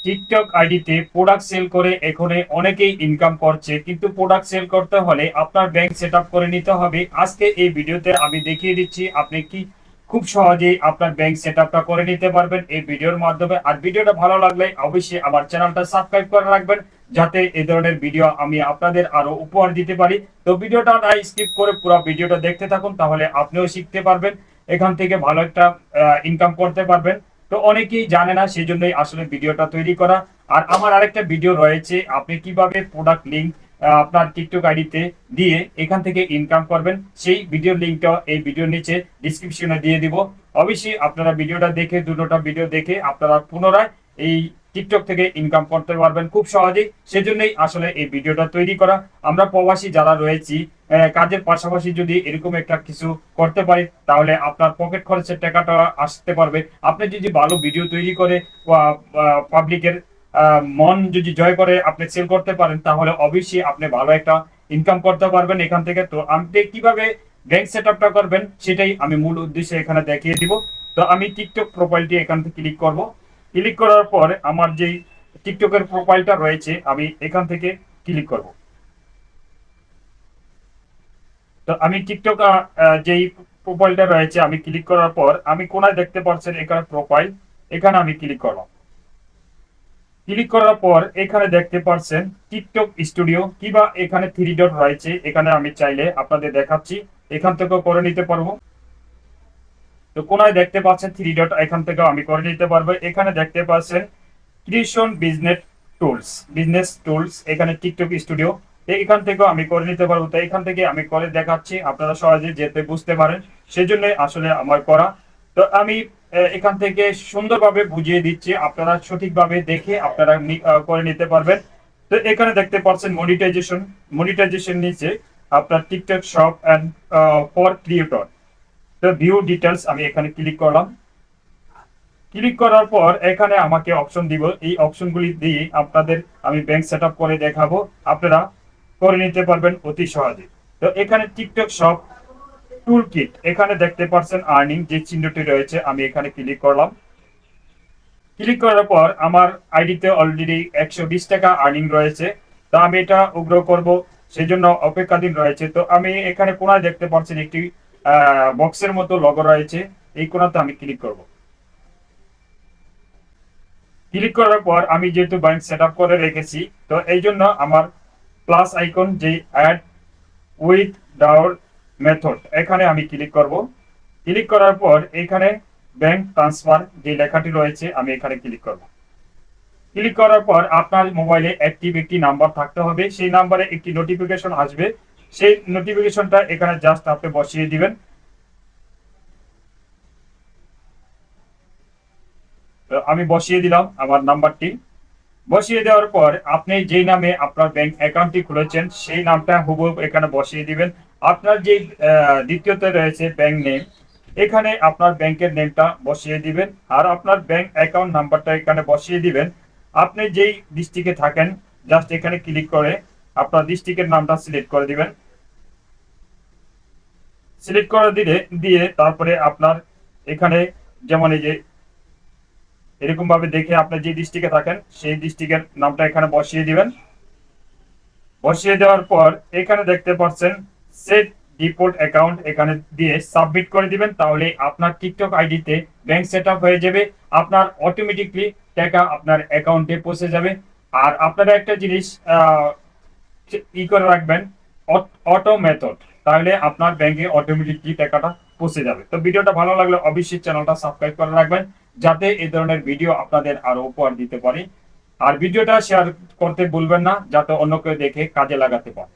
TikTok আইডিতে product sell করে এখানে অনেকেই ইনকাম করছে, কিন্তু প্রোডাক্ট সেল করতে হলে আপনার ব্যাংক সেট আপ করে নিতে হবে। আজকে এই ভিডিওতে আমি দেখিয়ে দিচ্ছি আপনি কি খুব সহজেই আপনার ব্যাংক সেট আপটা করে নিতে পারবেন এই ভিডিওর মাধ্যমে। আর ভিডিওটা ভালো লাগলে অবশ্যই আমার চ্যানেলটা সাবস্ক্রাইব করে রাখবেন, যাতে এই ধরনের ভিডিও আমি আপনাদের আরো উপহার দিতে পারি। তো ভিডিওটা না স্কিপ করে পুরো ভিডিওটা দেখতে থাকুন, তাহলে আপনিও শিখতে পারবেন, এখান থেকে ভালো একটা ইনকাম করতে পারবেন। তো অনেকেই জানে না, সেই জন্যই আসলে ভিডিওটা তৈরি করা। আর আমার আরেকটা ভিডিও রয়েছে, আপনি কিভাবে প্রোডাক্ট লিংক আপনার টিকটক আইডিতে দিয়ে এখান থেকে ইনকাম করবেন, সেই ভিডিওর লিংকটা এই ভিডিওর নিচে ডিসক্রিপশনে দিয়ে দিব। অবশ্যই আপনারা ভিডিওটা দেখে, দুটোটা ভিডিও দেখে আপনারা পুনরায় এই টিকটক থেকে ইনকাম করতে পারবেন খুব সহজেই। সেজন্যই আসলে এই ভিডিওটা তৈরি করা। আমরা প্রবাসী যারা রয়েছি, কাজের পাশাপাশি যদি এরকম একটা কিছু করতে পারি, তাহলে আপনার পকেট খরচের টাকাটা আসতে পারবে। আপনি যদি ভালো ভিডিও তৈরি করে পাবলিকের মন যদি জয় করে আপনি সেল করতে পারেন, তাহলে অবশ্যই আপনি ভালো একটা ইনকাম করতে পারবেন এখান থেকে। তো আপনি কিভাবে ব্যাংক সেট আপটা করবেন সেটাই আমি মূল উদ্দেশ্যে এখানে দেখিয়ে দিব। তো আমি টিকটক প্রোফাইলটি এখান থেকে ক্লিক করব। ক্লিক করার পর আমার যেই টিকটকের প্রোফাইলটা রয়েছে আমি এখান থেকে ক্লিক করব। তো আমি টিকটক যেই প্রোফাইলটা রয়েছে আমি ক্লিক করার পর আমি কোনায় দেখতে পাচ্ছেন এখানে প্রোফাইল, এখানে আমি ক্লিক করলাম। ক্লিক করার পর এখানে দেখতে পাচ্ছেন টিকটক স্টুডিও, কিবা এখানে থ্রি ডট রয়েছে, এখানে আমি চাইলে আপনাদের দেখাচ্ছি, এখান থেকেও করে নিতে পারবো। তো কোনায় দেখতে পাচ্ছেন থ্রি ডট, এখান থেকে আমি করে নিতে পারবো। এখানে দেখতে পাচ্ছেন ক্রিয়েশন বিজনেস টুলস, এখানে টিকটক স্টুডিও, এখান থেকেও আমি করে নিতে পারবো। তো এখান থেকে আমি করে দেখাচ্ছি, আপনারা সহজে যেতে বুঝতে পারেন, সেজন্য আসলে আমার করা। তো আমি এখান থেকে সুন্দরভাবে বুঝিয়ে দিচ্ছি, আপনারা সঠিকভাবে দেখে আপনারা করে নিতে পারবেন। তো এখানে দেখতে পাচ্ছেন মনিটাইজেশন নিচে আপনার TikTok shop and for creator. তো ভিউ ডিটেলস আমি এখানে ক্লিক করলাম। ক্লিক করার পর এখানে আমাকে অপশন দিব, এই অপশনগুলি দিয়ে আপনাদের আমি ব্যাংক সেট আপ করে দেখাবো, আপনারা করে নিতে পারবেন অতি সহজে। তো এখানে টিকটক শপ টুল কিট, এখানে দেখতে পাচ্ছেন আর্নিং যে চিহ্নটি রয়েছে, আমি এখানে ক্লিক করলাম। ক্লিক করার পর আমার আইডিতে অলরেডি 120 টাকা আর্নিং রয়েছে। তো আমি এটা উগ্র করব, সেই জন্য অপেক্ষাধীন রয়েছে। তো আমি এখানে কোনায় দেখতে পাচ্ছেন একটি বক্সের মতো লগো রয়েছে, এই কোনাতে আমি ক্লিক করব। ক্লিক করার পর আমি যেহেতু ব্যাংক সেট আপ করে রেখেছি, তো এই জন্য আমার প্লাস আইকন যে অ্যাড উইথ ডাউর মেথড, এখানে আমি ক্লিক করব। ক্লিক করার পর এখানে ব্যাংক ট্রান্সফার যে লেখাটি রয়েছে আমি এখানে ক্লিক করব। ক্লিক করার পর আপনার মোবাইলে অ্যাক্টিভ একটি নাম্বার থাকতে হবে, সেই নাম্বারে একটি নোটিফিকেশন আসবে, সেই নোটিফিকেশনটা এখানে জাস্ট আপনি বসিয়ে দিবেন। আমি বসিয়ে দিলাম আমার নাম্বারটি। বসিয়ে দেওয়ার পর আপনি যেই নামে আপনার ব্যাংক অ্যাকাউন্টটি খুলেছেন সেই নামটা হুবহু এখানে বসিয়ে দিবেন। আপনার যে দ্বিতীয়তে রয়েছে ব্যাংক নেম, এখানে আপনার ব্যাংকের নেমটা বসিয়ে দিবেন, আর আপনার ব্যাংক অ্যাকাউন্ট নাম্বারটা এখানে বসিয়ে দিবেন। আপনি যেই ডিস্ট্রিক্টে থাকেন জাস্ট এখানে ক্লিক করে আপনার ডিস্ট্রিক্টের নামটা সিলেক্ট করে দিবেন। সিলেক্ট করে দিয়ে তারপরে আপনার এখানে যেমন এই যে এরকম ভাবে দেখে আপনি যে ডিস্ট্রিক্টে থাকেন সেই ডিস্ট্রিক্টের নামটা এখানে বসিয়ে দিবেন। বসিয়ে দেওয়ার পর এখানে দেখতে পাচ্ছেন সেট ডিপোর্ট অ্যাকাউন্ট, এখানে দিয়ে সাবমিট করে দিবেন, তাহলে আপনার টিকটক আইডিতে ব্যাংক সেট আপ হয়ে যাবে। আপনার অটোমেটিকলি টাকা আপনার অ্যাকাউন্টে পৌঁছে যাবে। আর আপনারা একটা জিনিস করে রাখবেন, অটো মেথড, তাহলে আপনার ব্যাংকে অটোমেটিকলি টাকাটা পৌঁছে যাবে। তো ভিডিওটা ভালো লাগলে অবশ্যই চ্যানেলটা সাবস্ক্রাইব করে রাখবেন, যাতে এই ধরনের ভিডিও আপনাদের আরো উপহার দিতে পারি। আর ভিডিওটা শেয়ার করতে ভুলবেন না, যাতে অন্য কেউ দেখে কাজে লাগাতে পারে।